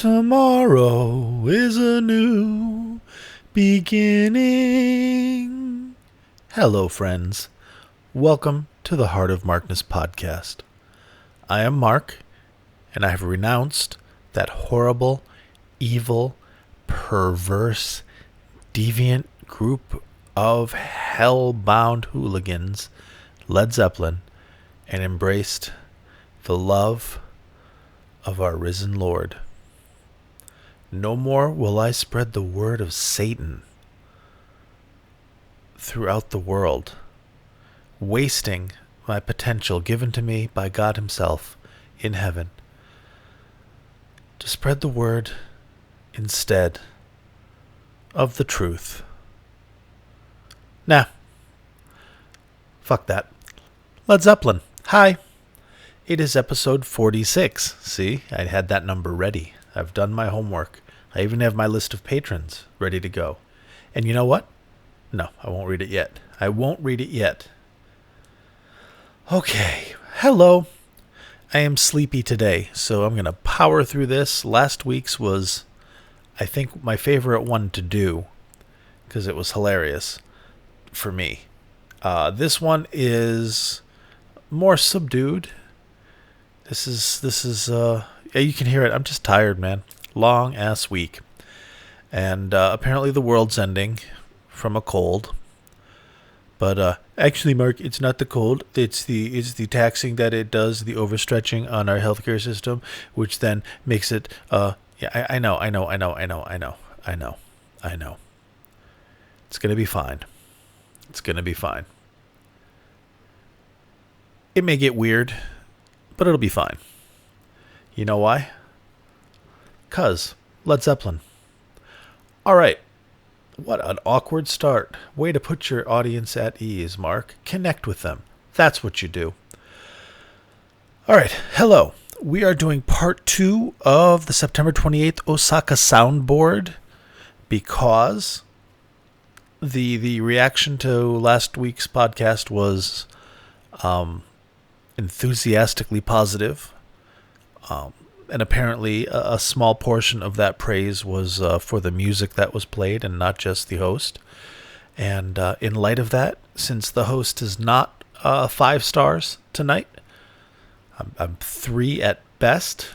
Tomorrow is a new beginning. Hello, friends. Welcome to the Heart of Markness podcast. I am Mark, and I have renounced that horrible, evil, perverse, deviant group of hell-bound hooligans, Led Zeppelin, and embraced the love of our risen Lord. No more will I spread the word of Satan throughout the world, wasting my potential given to me by God Himself in heaven to spread the word instead of the truth. Nah, fuck that. Led Zeppelin, hi. It is episode 46. See, I had that number ready. I've done my homework. I even have my list of patrons ready to go. And you know what? No, I won't read it yet. Okay, hello. I am sleepy today, so I'm going to power through this. Last week's was, I think, my favorite one to do, because it was hilarious for me. This one is more subdued. This is yeah, you can hear it. I'm just tired, man. Long ass week. And apparently the world's ending from a cold. But actually, Mark, it's not the cold. It's the taxing that it does, the overstretching on our healthcare system, which then makes it yeah, I know. It's gonna be fine. It may get weird, but it'll be fine. You know why? 'Cause Led Zeppelin. All right. What an awkward start. Way to put your audience at ease, Mark. Connect with them. That's what you do. All right. Hello. We are doing part 2 of the September 28th Osaka soundboard because the reaction to last week's podcast was enthusiastically positive. And apparently a small portion of that praise was for the music that was played and not just the host. And in light of that, since the host is not 5 stars tonight, I'm 3 at best,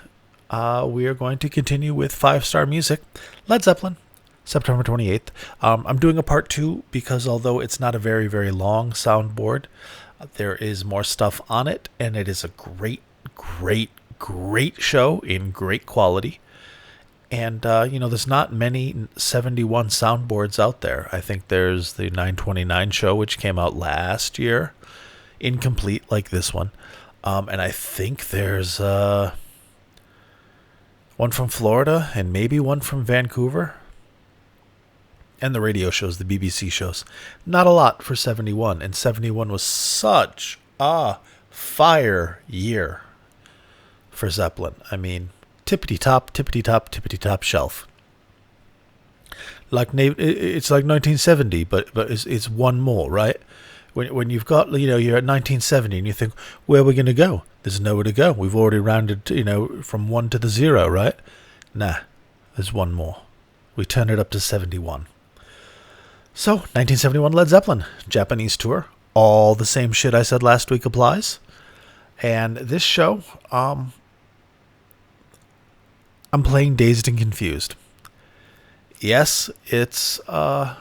we are going to continue with 5-star music. Led Zeppelin, September 28th. I'm doing a part 2 because although it's not a very, very long soundboard, there is more stuff on it, and it is a great show in great quality. And, there's not many 71 soundboards out there. I think there's the 929 show, which came out last year, incomplete like this one. And I think there's one from Florida and maybe one from Vancouver. And the radio shows, the BBC shows. Not a lot for 71. And 71 was such a fire year for Zeppelin. I mean, tippity top shelf. It's like 1970, but it's one more, right? When you've got, you're at 1970 and you think, where are we going to go? There's nowhere to go. We've already rounded, from 1 to the 0, right? Nah, there's one more. We turn it up to 71. So, 1971 Led Zeppelin, Japanese tour. All the same shit I said last week applies. And this show, I'm playing Dazed and Confused. Yes, it's half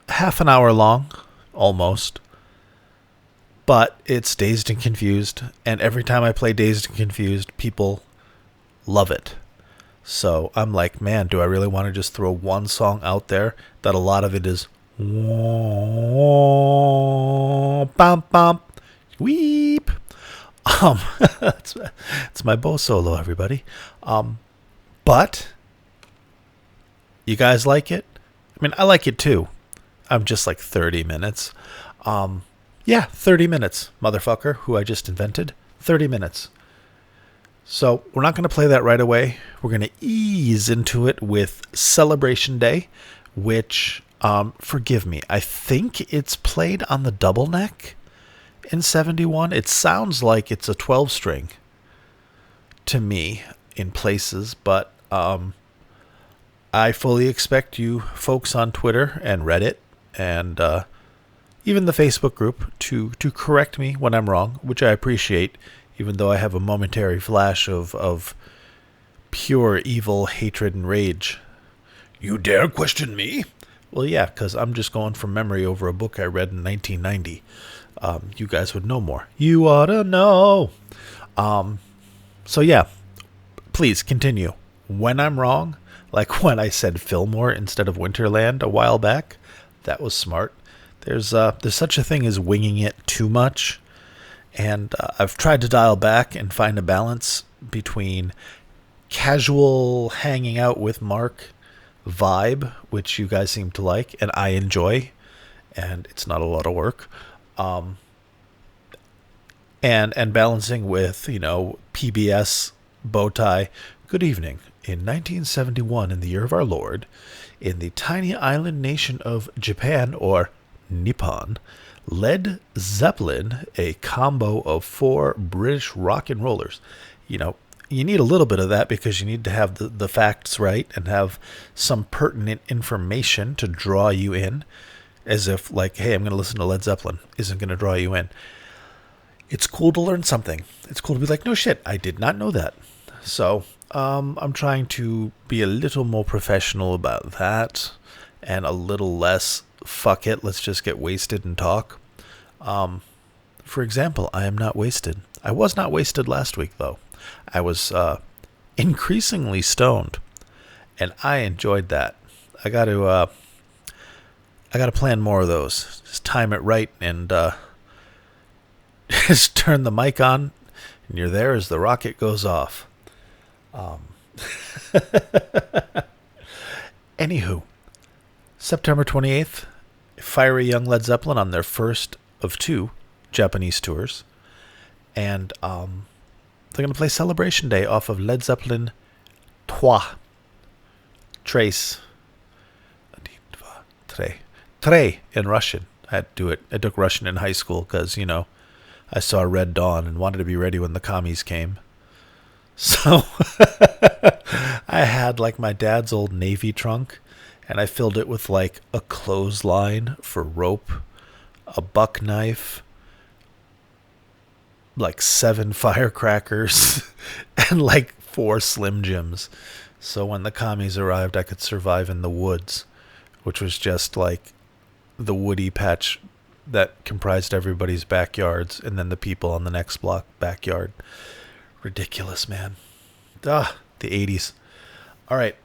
an hour long, almost. But it's Dazed and Confused. And every time I play Dazed and Confused, people love it. So I'm like, man, do I really want to just throw one song out there that a lot of it is bump bump weep. It's my bow solo, everybody. But you guys like it? I mean, I like it too. I'm just like 30 minutes. Yeah, 30 minutes, motherfucker, who I just invented. 30 minutes. So we're not going to play that right away. We're going to ease into it with Celebration Day, which, forgive me, I think it's played on the double neck in 71. It sounds like it's a 12-string to me in places, but I fully expect you folks on Twitter and Reddit and even the Facebook group to correct me when I'm wrong, which I appreciate, even though I have a momentary flash of pure evil, hatred, and rage. You dare question me? Well, yeah, because I'm just going from memory over a book I read in 1990. You guys would know more. You ought to know. So yeah, please continue. When I'm wrong, like when I said Fillmore instead of Winterland a while back, that was smart. There's such a thing as winging it too much, and I've tried to dial back and find a balance between casual hanging out with Mark vibe, which you guys seem to like, and I enjoy, and it's not a lot of work, and balancing with, PBS bow tie. Good evening. In 1971, in the year of our Lord, in the tiny island nation of Japan, or Nippon, Led Zeppelin, a combo of 4 British rock and rollers. You need a little bit of that because you need to have the facts right and have some pertinent information to draw you in, as if, like, hey, I'm going to listen to Led Zeppelin isn't going to draw you in. It's cool to learn something. It's cool to be like, no shit, I did not know that. So I'm trying to be a little more professional about that and a little less, fuck it, let's just get wasted and talk. For example, I am not wasted. I was not wasted last week, though. I was increasingly stoned, and I enjoyed that. I got to plan more of those. Just time it right and just turn the mic on, and you're there as the rocket goes off. Anywho, September 28th, fiery young Led Zeppelin on their first of 2 Japanese tours, and they're going to play Celebration Day off of Led Zeppelin 3. Trace. 3 in Russian. I had to do it. I took Russian in high school because, I saw Red Dawn and wanted to be ready when the commies came. So I had like my dad's old Navy trunk, and I filled it with like a clothesline for rope, a buck knife, like 7 firecrackers, and like 4 Slim Jims. So when the commies arrived, I could survive in the woods, which was just like the woody patch that comprised everybody's backyards, and then the people on the next block backyard. Ridiculous, man. The 80s. All right.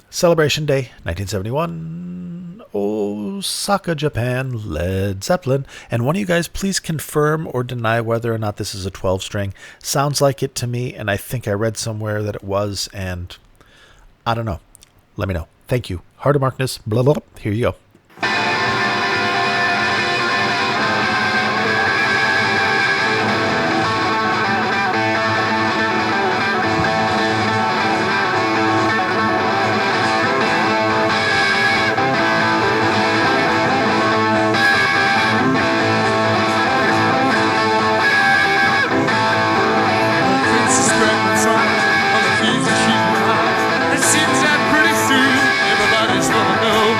Celebration Day, 1971, Osaka, Japan, Led Zeppelin. And one of you guys please confirm or deny whether or not this is a 12-string. Sounds like it to me, and I think I read somewhere that it was, and I don't know. Let me know. Thank you. Heart of Markness, blah, blah, blah. Here you go. It seems that pretty soon everybody's gonna know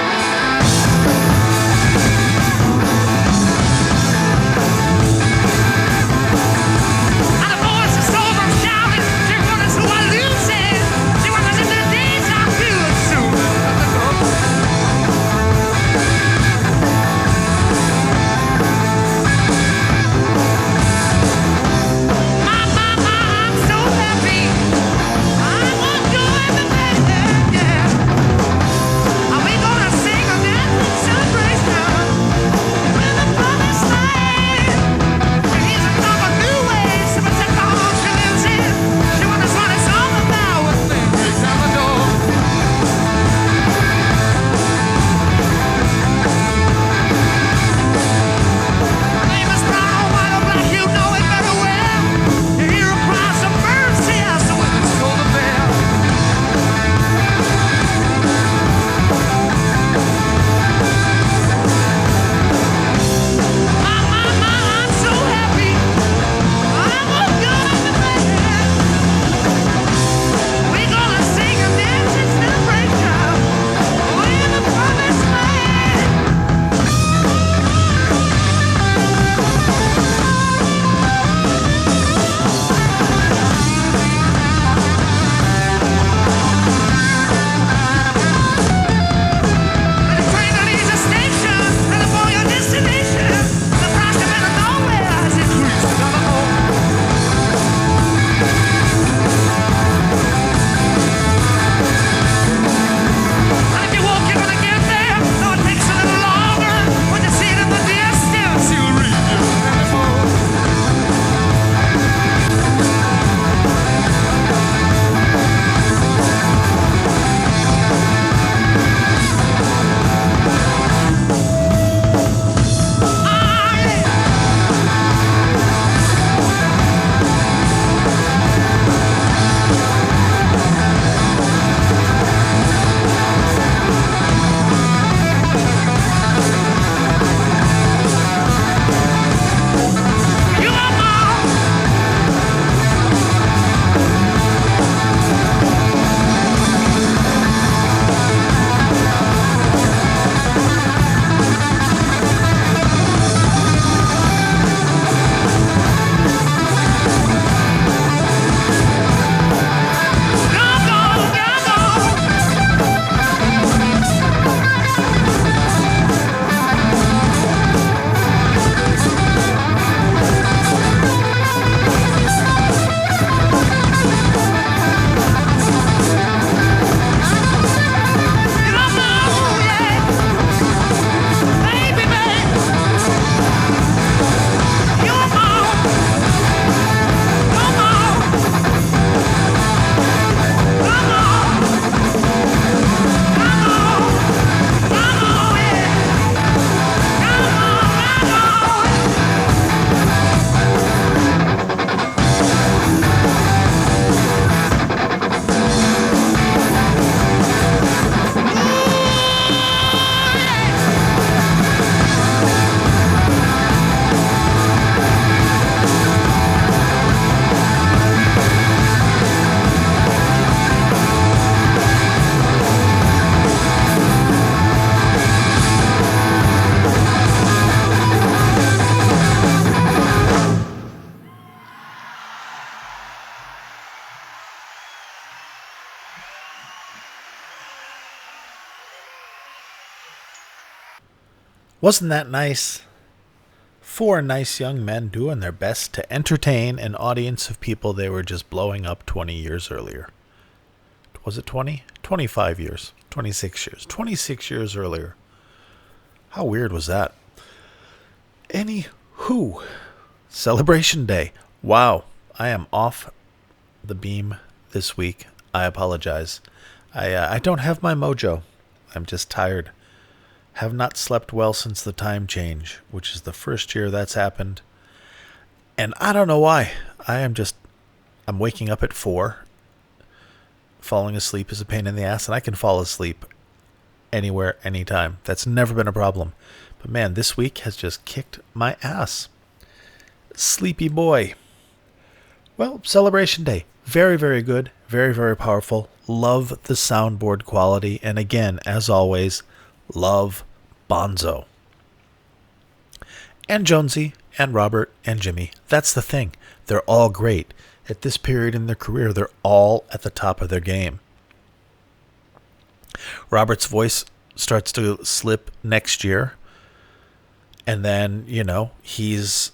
Wasn't that nice? Four nice young men doing their best to entertain an audience of people they were just blowing up 20 years earlier. Was it 20? 25 years. 26 years. 26 years earlier. How weird was that? Anywho, Celebration Day. Wow, I am off the beam this week. I apologize. I don't have my mojo. I'm just tired. Have not slept well since the time change, which is the first year that's happened. And I don't know why. I'm waking up at 4. Falling asleep is a pain in the ass, and I can fall asleep anywhere, anytime. That's never been a problem. But man, this week has just kicked my ass. Sleepy boy. Well, Celebration Day. Very, very good. Very, very powerful. Love the soundboard quality. And again, as always, love Bonzo. And Jonesy, and Robert, and Jimmy. That's the thing. They're all great. At this period in their career, they're all at the top of their game. Robert's voice starts to slip next year. And then, he's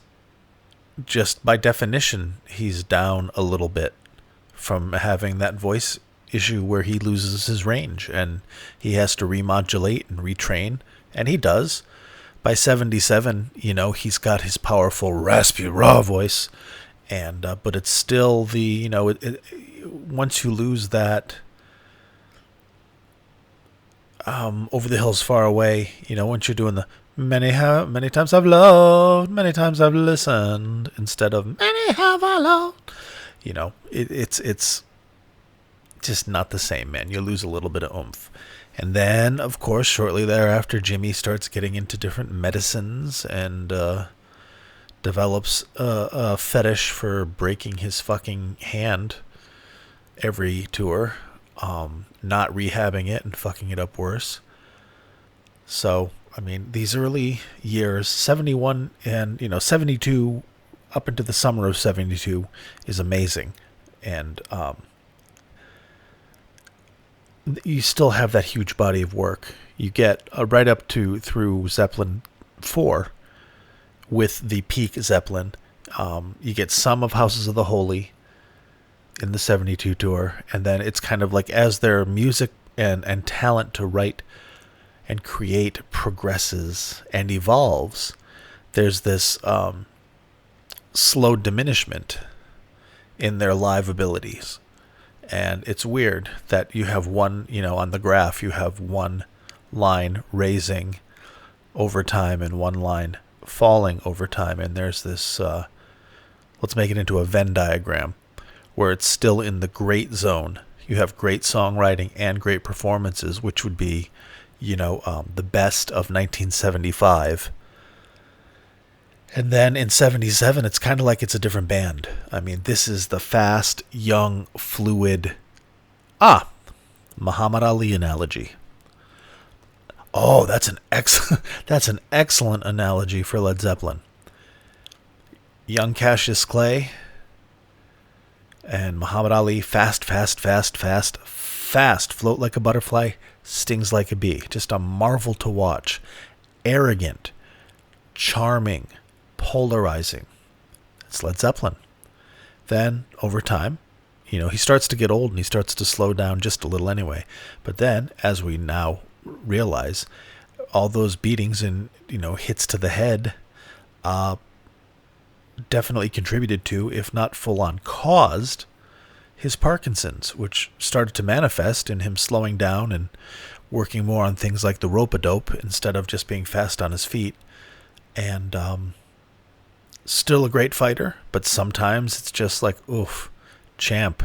just by definition, he's down a little bit from having that voice issue where he loses his range and he has to remodulate and retrain. And he does. By 77, he's got his powerful, raspy, raw voice. And but it's still the, once you lose that over the hills far away, once you're doing the many times I've loved, many times I've listened, instead of many have I loved, it's just not the same, man. You lose a little bit of oomph. And then, of course, shortly thereafter, Jimmy starts getting into different medicines and develops a fetish for breaking his fucking hand every tour, not rehabbing it and fucking it up worse. So, I mean, these early years, 71 and, 72 up into the summer of 72 is amazing. And you still have that huge body of work. You get right up to through Zeppelin 4 with the peak Zeppelin. You get some of Houses of the Holy in the 72 tour. And then it's kind of like as their music and talent to write and create progresses and evolves, there's this slow diminishment in their live abilities. And it's weird that you have one, on the graph, you have one line raising over time and one line falling over time. And there's this, let's make it into a Venn diagram, where it's still in the great zone. You have great songwriting and great performances, which would be, the best of 1975. And then in 77, it's kind of like it's a different band. I mean, this is the fast, young, fluid... Muhammad Ali analogy. Oh, that's an excellent analogy for Led Zeppelin. Young Cassius Clay and Muhammad Ali, fast, float like a butterfly, stings like a bee. Just a marvel to watch. Arrogant, charming, polarizing. It's Led Zeppelin. Then, over time, he starts to get old and he starts to slow down just a little anyway. But then, as we now realize, all those beatings and, hits to the head definitely contributed to, if not full-on caused, his Parkinson's, which started to manifest in him slowing down and working more on things like the rope-a-dope instead of just being fast on his feet. And still a great fighter, but sometimes it's just like, oof, champ,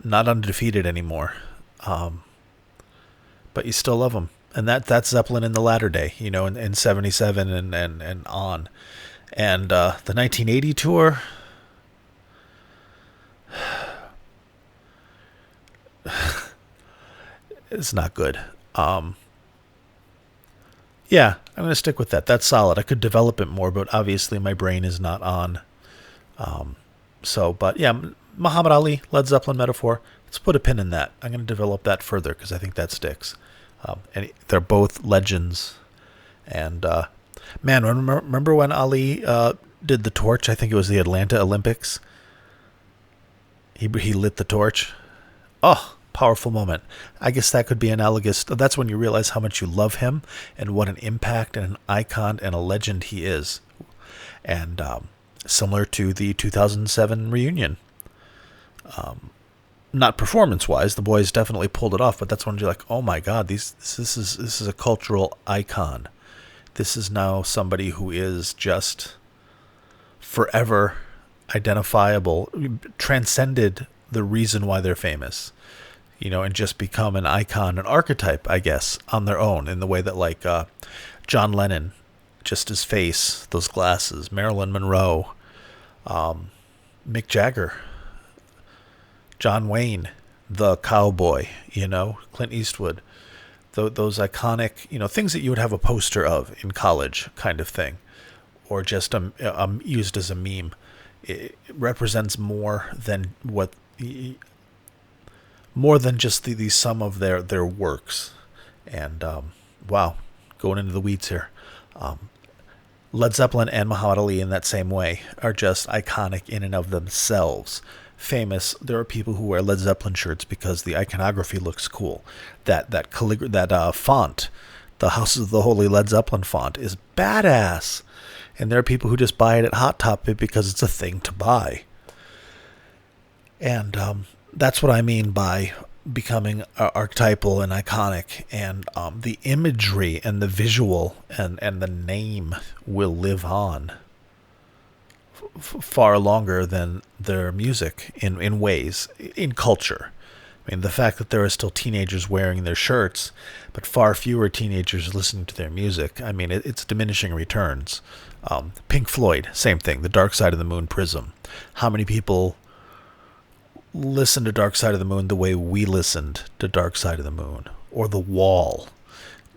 not undefeated anymore. But you still love him. And that's Zeppelin in the latter day, in 77 and on. And the 1980 tour... it's not good. Yeah, I'm going to stick with that. That's solid. I could develop it more, but obviously my brain is not on. But yeah, Muhammad Ali, Led Zeppelin metaphor. Let's put a pin in that. I'm going to develop that further because I think that sticks. And they're both legends. And man, remember when Ali did the torch? I think it was the Atlanta Olympics. He lit the torch. Oh, powerful moment. I guess that could be analogous. That's when you realize how much you love him and what an impact and an icon and a legend he is. And similar to the 2007 reunion. Not performance-wise, the boys definitely pulled it off, but that's when you're like, oh my God, this is a cultural icon. This is now somebody who is just forever identifiable, transcended the reason why they're famous, and just become an icon, an archetype, I guess, on their own, in the way that, like, John Lennon, just his face, those glasses, Marilyn Monroe, Mick Jagger, John Wayne, the cowboy, Clint Eastwood, those iconic, things that you would have a poster of in college kind of thing, or just used as a meme. It represents more than just the sum of their works. And wow, going into the weeds here. Led Zeppelin and Muhammad Ali, in that same way, are just iconic in and of themselves. Famous. There are people who wear Led Zeppelin shirts because the iconography looks cool. That font, the Houses of the Holy Led Zeppelin font, is badass. And there are people who just buy it at Hot Topic because it's a thing to buy. And that's what I mean by becoming archetypal and iconic. And the imagery and the visual and the name will live on far longer than their music in ways, in culture. I mean, the fact that there are still teenagers wearing their shirts, but far fewer teenagers listening to their music, I mean, it's diminishing returns. Pink Floyd, same thing, the Dark Side of the Moon Prism. How many people listen to Dark Side of the Moon the way we listened to Dark Side of the Moon? Or The Wall.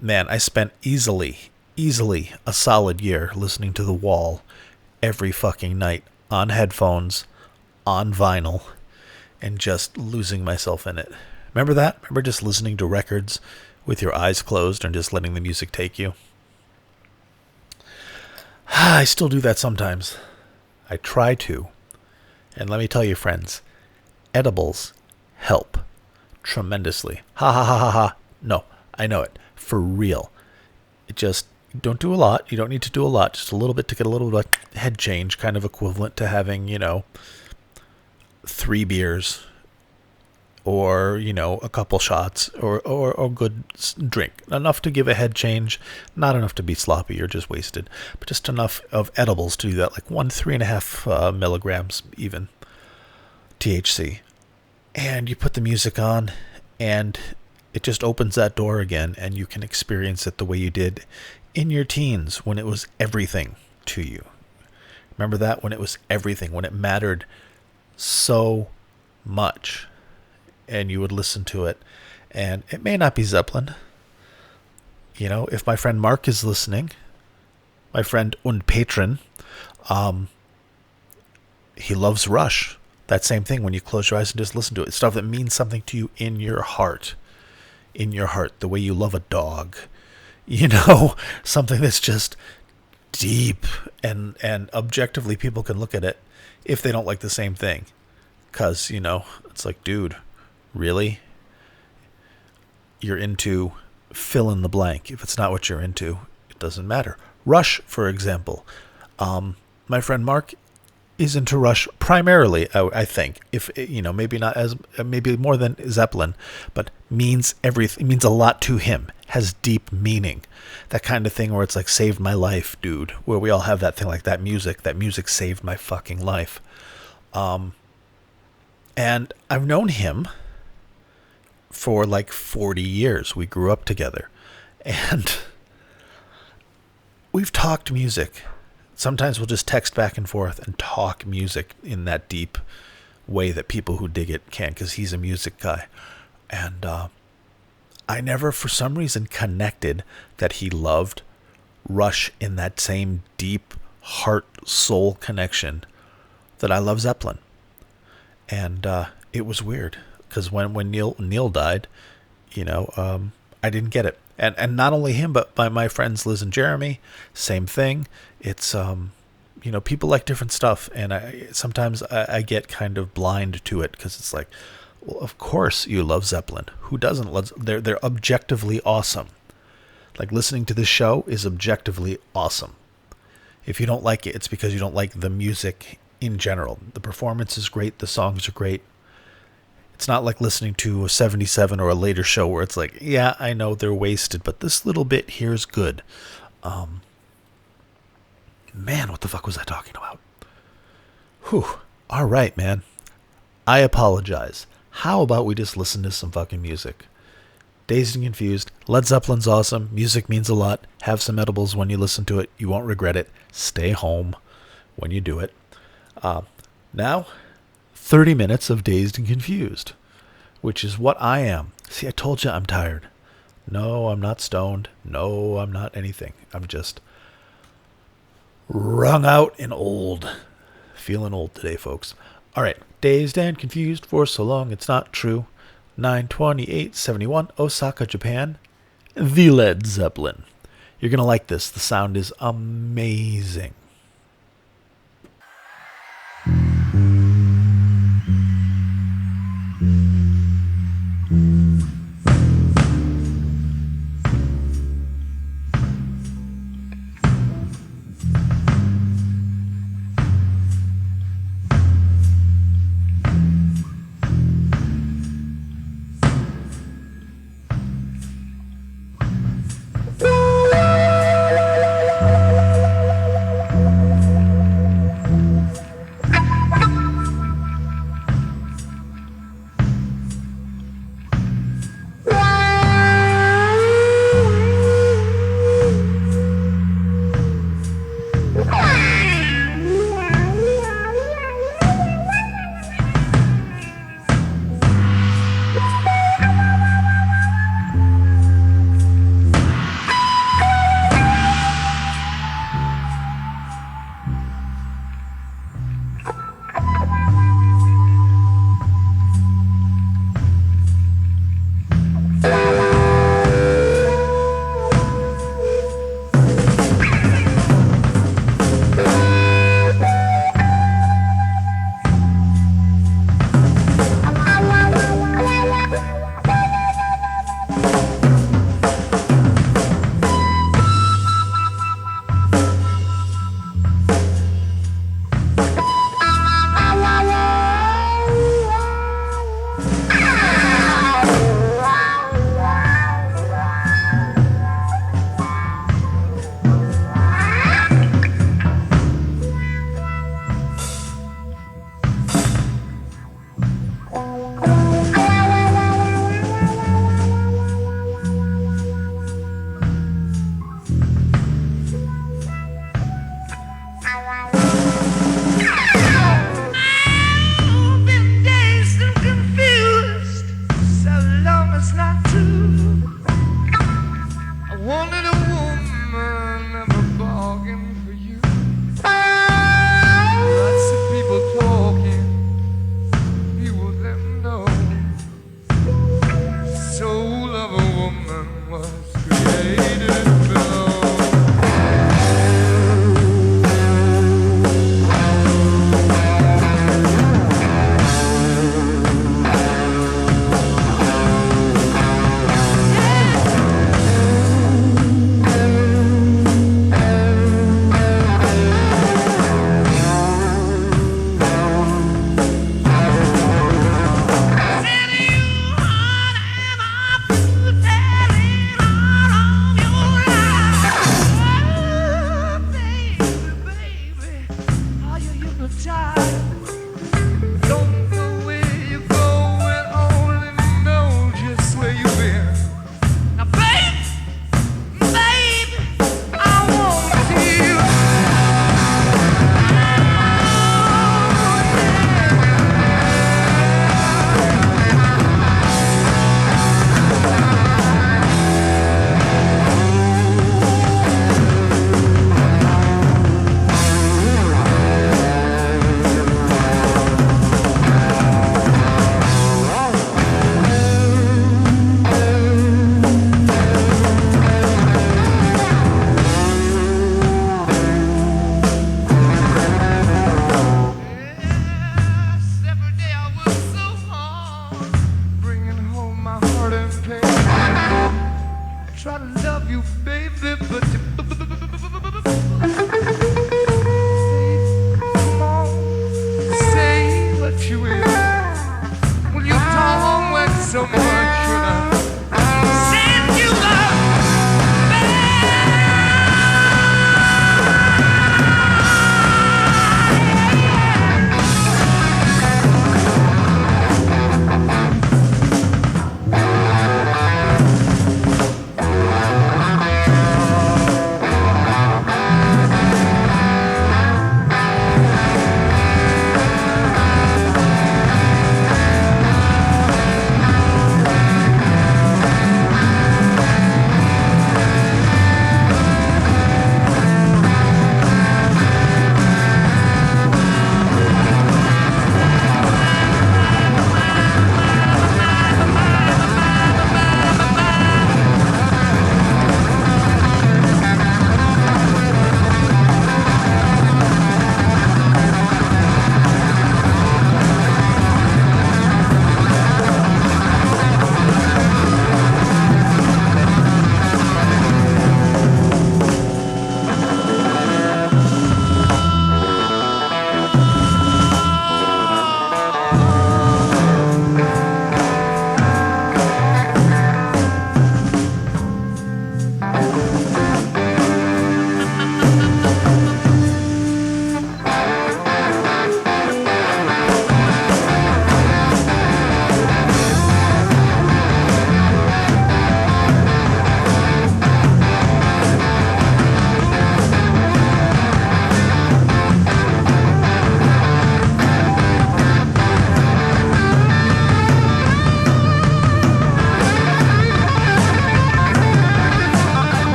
Man, I spent easily a solid year listening to The Wall every fucking night on headphones, on vinyl, and just losing myself in it. Remember that? Remember just listening to records with your eyes closed and just letting the music take you? I still do that sometimes. I try to. And let me tell you, friends, edibles help tremendously. Ha ha ha ha ha. No, I know it. For real. It just, don't do a lot. You don't need to do a lot. Just a little bit to get a little bit head change, kind of equivalent to having, 3 beers or, a couple shots or a good drink. Enough to give a head change, not enough to be sloppy or just wasted, but just enough of edibles to do that, like 3.5 milligrams even THC. And you put the music on and it just opens that door again and you can experience it the way you did in your teens when it was everything to you. Remember that? When it was everything, when it mattered so much. And you would listen to it. And it may not be Zeppelin. If my friend Mark is listening, my friend und patron, he loves Rush. That same thing, when you close your eyes and just listen to it. Stuff that means something to you in your heart. In your heart, the way you love a dog. Something that's just deep and objectively people can look at it if they don't like the same thing. Because, it's like, dude, really? You're into fill in the blank. If it's not what you're into, it doesn't matter. Rush, for example. My friend Mark is into Rush primarily, I think. If maybe not as, maybe more than Zeppelin, but means everything. Means a lot to him. Has deep meaning. That kind of thing where it's like, saved my life, dude. Where we all have that thing, like that music. That music saved my fucking life. And I've known him for like 40 years. We grew up together. And we've talked music. Sometimes we'll just text back and forth and talk music in that deep way that people who dig it can, because he's a music guy. And I never, for some reason, connected that he loved Rush in that same deep heart-soul connection that I love Zeppelin. And it was weird, because when Neil died, I I didn't get it. And not only him, but my friends Liz and Jeremy, same thing. It's people like different stuff, and I get kind of blind to it because it's like, well, of course you love Zeppelin. Who doesn't love? They're objectively awesome. Like, listening to this show is objectively awesome. If you don't like it, it's because you don't like the music in general. The performance is great. The songs are great. It's not like listening to a 77 or a later show where it's like, yeah, I know they're wasted, but this little bit here is good. Man, what the fuck was I talking about? Whew. All right, man. I apologize. How about we just listen to some fucking music? Dazed and Confused. Led Zeppelin's awesome. Music means a lot. Have some edibles when you listen to it. You won't regret it. Stay home when you do it. Now, 30 minutes of Dazed and Confused, which is what I am. See, I told you I'm tired. No, I'm not stoned. No, I'm not anything. I'm just wrung out and old. Feeling old today, folks. All right. Dazed and Confused for So Long It's Not True. 9/28/71, Osaka, Japan. The Led Zeppelin. You're going to like this. The sound is amazing. try to love you, baby, but you come on, say what you will. When you talk with so much, you know, saying you love me.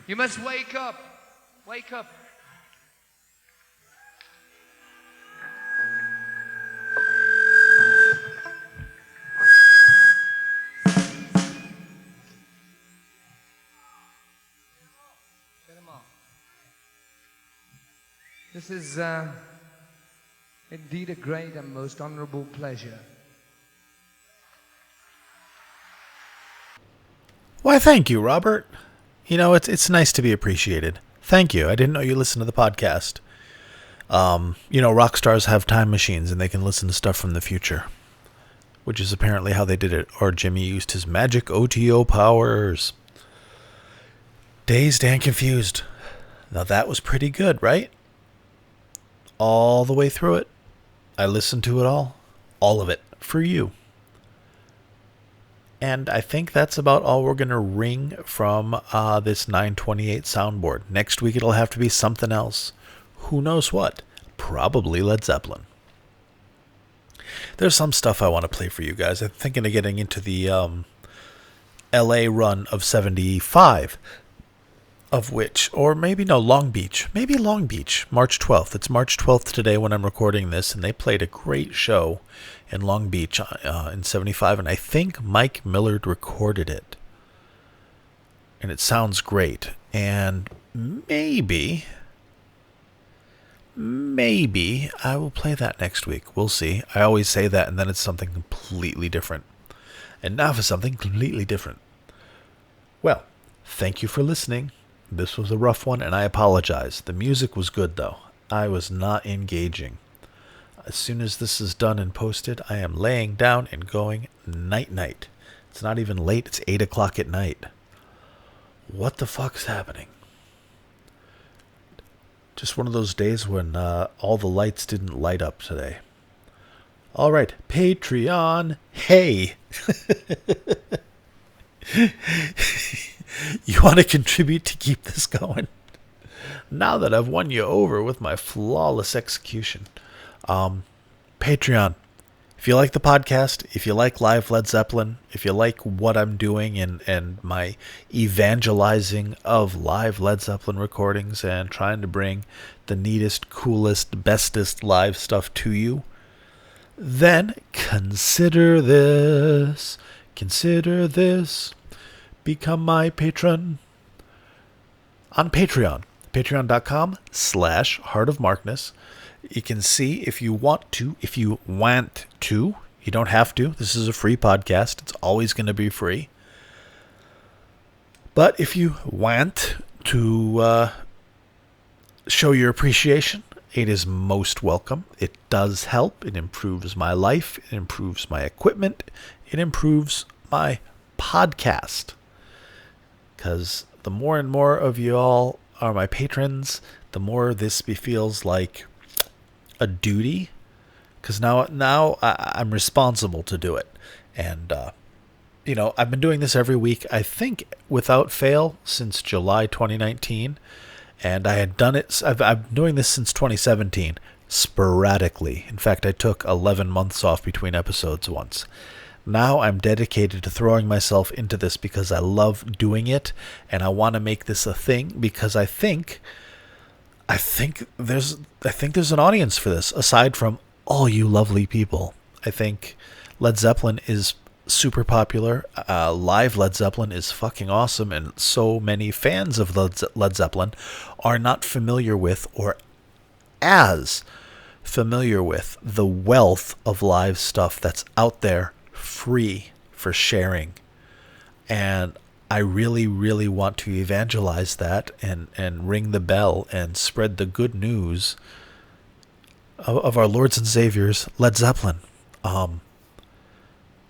You must wake up. Wake up. This is indeed a great and most honorable pleasure. Why, thank you, Robert. You know, it's nice to be appreciated. Thank you. I didn't know you listened to the podcast. You know, rock stars have time machines and they can listen to stuff from the future, which is apparently how they did it. Or Jimmy used his magic OTO powers. Dazed and Confused. Now that was pretty good, right? All the way through it. I listened to it all of it, for you. And I think that's about all we're going to ring from this 928 soundboard. Next week it'll have to be something else. Who knows what? Probably Led Zeppelin. There's some stuff I want to play for you guys. I'm thinking of getting into the LA run of 75. Of which, or maybe no, Long Beach. Maybe Long Beach, March 12th. It's March 12th today when I'm recording this, and they played a great show in Long Beach in 75, and I think Mike Millard recorded it. And it sounds great. And maybe I will play that next week. We'll see. I always say that, and then it's something completely different. And now for something completely different. Well, thank you for listening. This was a rough one, and I apologize. The music was good, though. I was not engaging. As soon as this is done and posted, I am laying down and going night-night. It's not even late. It's 8 o'clock at night. What the fuck's happening? Just one of those days when all the lights didn't light up today. All right, Patreon. Hey! You want to contribute to keep this going? Now that I've won you over with my flawless execution. Patreon. If you like the podcast, if you like live Led Zeppelin, if you like what I'm doing and my evangelizing of live Led Zeppelin recordings and trying to bring the neatest, coolest, bestest live stuff to you, then consider this. Consider this. Become my patron on Patreon. Patreon.com/Heart of Markness. You can see if you want to. You don't have to. This is a free podcast. It's always going to be free. But if you want to show your appreciation, it is most welcome. It does help. It improves my life. It improves my equipment. It improves my podcast. Because the more and more of you all are my patrons, the more this feels like a duty. Because now I'm responsible to do it. And, I've been doing this every week, I think, without fail, since July 2019. And I had done it, I've been doing this since 2017, sporadically. In fact, I took 11 months off between episodes once. Now I'm dedicated to throwing myself into this because I love doing it, and I want to make this a thing because I think there's an audience for this aside from all you lovely people. I think Led Zeppelin is super popular. Live Led Zeppelin is fucking awesome, and so many fans of Led Zeppelin are not familiar with or as familiar with the wealth of live stuff that's out there free for sharing. And I really, really want to evangelize that and ring the bell and spread the good news of our Lords and Saviors, Led Zeppelin.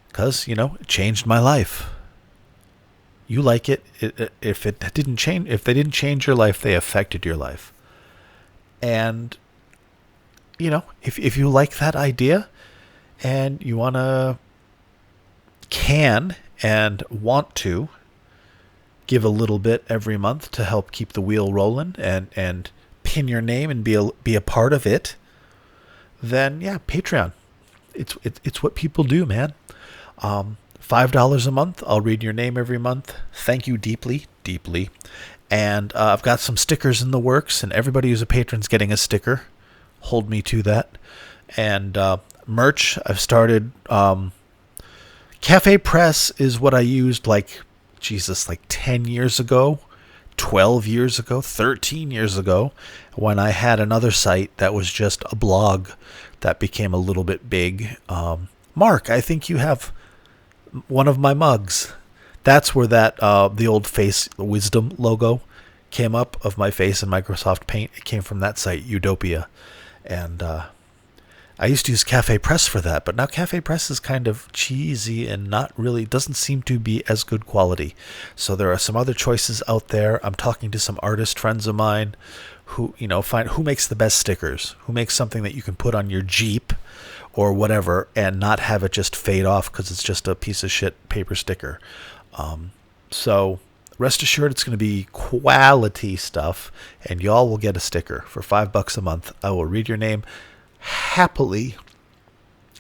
Because, it changed my life. You like it. If they didn't change your life, they affected your life. And, if you like that idea and you can want to give a little bit every month to help keep the wheel rolling and pin your name and be a part of it, then yeah, Patreon. It's what people do, man. $5 a month. I'll read your name every month. Thank you deeply, deeply. And I've got some stickers in the works, and everybody who's a patron's getting a sticker. Hold me to that. And merch, I've started. Cafe Press is what I used like 10 years ago, 12 years ago, 13 years ago, when I had another site that was just a blog that became a little bit big. Mark, I think you have one of my mugs. That's where that the old Face Wisdom logo came up of my face in Microsoft Paint. It came from that site, Utopia. And I used to use Cafe Press for that, but now Cafe Press is kind of cheesy and doesn't seem to be as good quality. So there are some other choices out there. I'm talking to some artist friends of mine who, find who makes the best stickers, who makes something that you can put on your Jeep or whatever and not have it just fade off because it's just a piece of shit paper sticker. So rest assured it's going to be quality stuff, and y'all will get a sticker for $5 a month. I will read your name happily.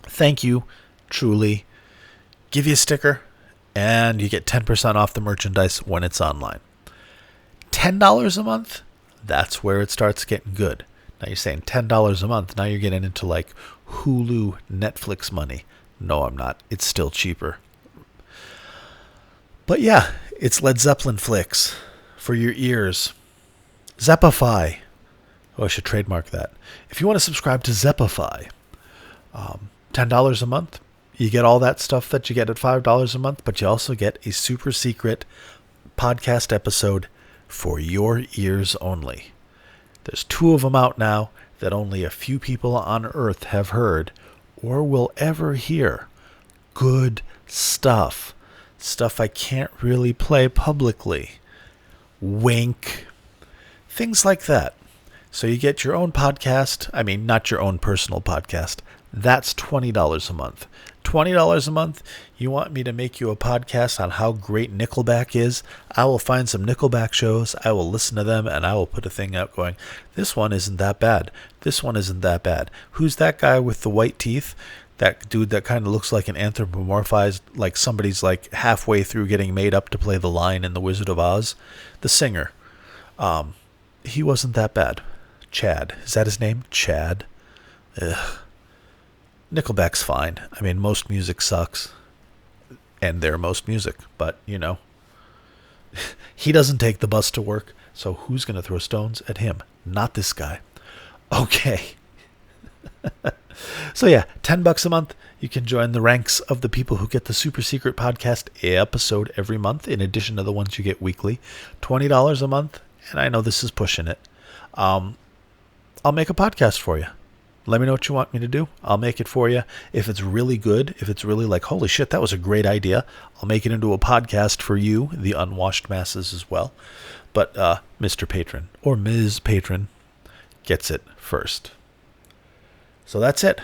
Thank you, truly. Give you a sticker, and you get 10% off the merchandise when it's online. $10 a month, that's where it starts getting good. Now you're saying $10 a month, now you're getting into like Hulu, Netflix money. No, I'm not. It's still cheaper. But yeah, it's Led Zeppelin flicks for your ears. Zeppify. Oh, I should trademark that. If you want to subscribe to Zeppify, $10 a month, you get all that stuff that you get at $5 a month, but you also get a super secret podcast episode for your ears only. There's 2 of them out now that only a few people on Earth have heard or will ever hear. Good stuff. Stuff I can't really play publicly. Wink. Things like that. So you get your own podcast. I mean, not your own personal podcast. That's $20 a month. $20 a month, you want me to make you a podcast on how great Nickelback is? I will find some Nickelback shows, I will listen to them, and I will put a thing out going, this one isn't that bad. This one isn't that bad. Who's that guy with the white teeth? That dude that kind of looks like an anthropomorphized, like somebody's like halfway through getting made up to play the Lion in The Wizard of Oz. The singer. He wasn't that bad. Chad. Is that his name? Chad. Ugh. Nickelback's fine. I mean, most music sucks. And they're most music. But, he doesn't take the bus to work. So who's going to throw stones at him? Not this guy. Okay. So yeah, $10 a month. You can join the ranks of the people who get the super secret podcast episode every month, in addition to the ones you get weekly. $20 a month, and I know this is pushing it. I'll make a podcast for you. Let me know what you want me to do. I'll make it for you. If it's really good, if it's really like, holy shit, that was a great idea, I'll make it into a podcast for you, the unwashed masses as well. But Mr. Patron or Ms. Patron gets it first. So that's it.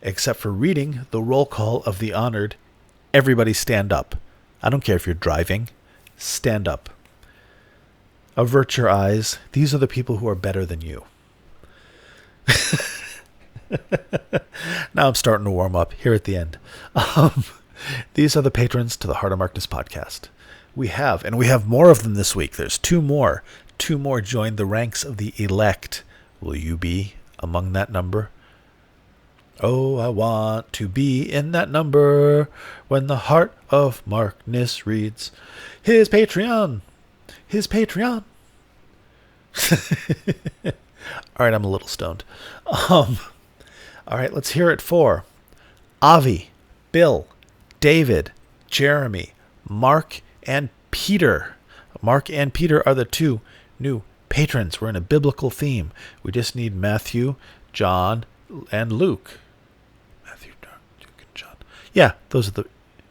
Except for reading the roll call of the honored, everybody stand up. I don't care if you're driving. Stand up. Avert your eyes. These are the people who are better than you. Now I'm starting to warm up here at the end. These are the patrons to the Heart of Markness podcast. We have more of them this week. There's 2 more. 2 more join the ranks of the elect. Will you be among that number? Oh, I want to be in that number when the Heart of Markness reads his Patreon. His Patreon. All right, I'm a little stoned. All right, let's hear it for Avi, Bill, David, Jeremy, Mark, and Peter. Mark and Peter are the 2 new patrons. We're in a biblical theme. We just need Matthew, John, and Luke. Matthew, Luke, and John. Yeah, those are the...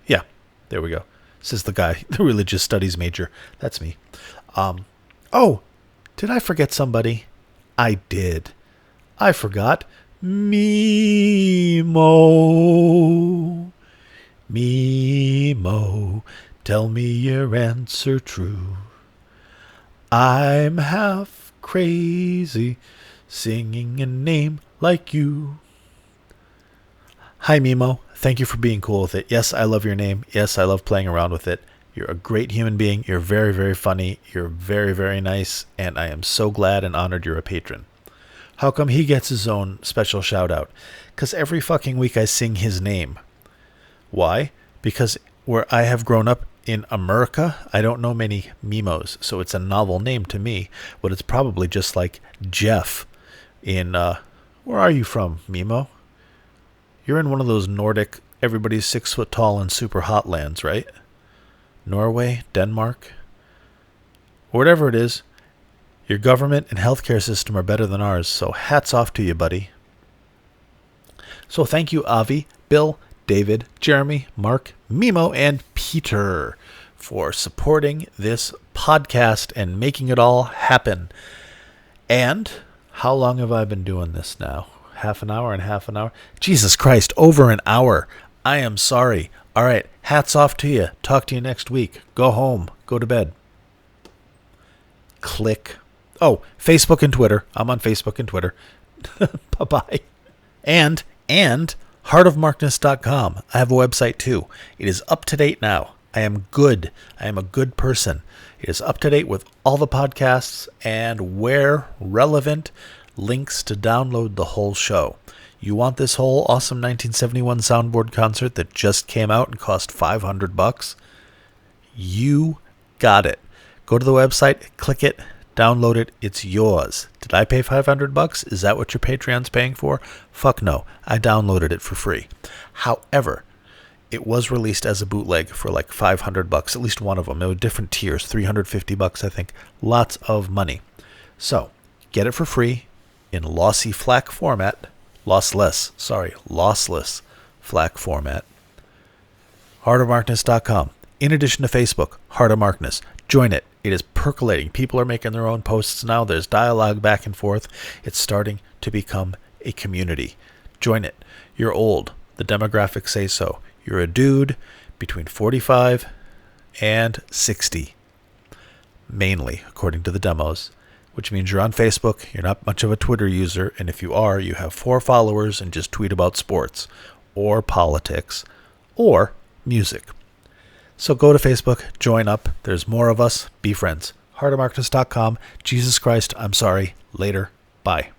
Yeah, there we go. Says the guy, the religious studies major. That's me. Oh, did I forget somebody? I did. I forgot Mimo. Mimo, tell me your answer true. I'm half crazy singing a name like you. Hi, Mimo. Thank you for being cool with it. Yes, I love your name. Yes, I love playing around with it. You're a great human being. You're very, very funny. You're very, very nice. And I am so glad and honored you're a patron. How come he gets his own special shout out? Because every fucking week I sing his name. Why? Because where I have grown up in America, I don't know many Mimos. So it's a novel name to me. But it's probably just like Jeff in, where are you from, Mimo? You're in one of those Nordic, everybody's 6 foot tall and super hot lands, right? Norway, Denmark, whatever it is. Your government and healthcare system are better than ours, so hats off to you, buddy. So thank you, Avi, Bill, David, Jeremy, Mark, Mimo, and Peter for supporting this podcast and making it all happen. And how long have I been doing this now? Half an hour and half an hour? Jesus Christ, over an hour. I am sorry. All right, hats off to you. Talk to you next week. Go home. Go to bed. Click. Oh, Facebook and Twitter. I'm on Facebook and Twitter. Bye-bye. And heartofmarkness.com. I have a website too. It is up to date now. I am good. I am a good person. It is up to date with all the podcasts and, where relevant, links to download the whole show. You want this whole awesome 1971 soundboard concert that just came out and cost $500? You got it. Go to the website, click it, download it. It's yours. Did I pay $500? Is that what your Patreon's paying for? Fuck no. I downloaded it for free. However, it was released as a bootleg for like $500, at least one of them. There were different tiers, $350, I think. Lots of money. So, get it for free in lossy FLAC format. Lossless FLAC format. Heartofmarkness.com. In addition to Facebook, Heart of Markness. Join it. It is percolating. People are making their own posts now. There's dialogue back and forth. It's starting to become a community. Join it. You're old. The demographics say so. You're a dude between 45 and 60. Mainly, according to the demos. Which means you're on Facebook, you're not much of a Twitter user, and if you are, you have 4 followers and just tweet about sports, or politics, or music. So go to Facebook, join up, there's more of us, be friends. Heartofmarkness.com. Jesus Christ, I'm sorry. Later. Bye.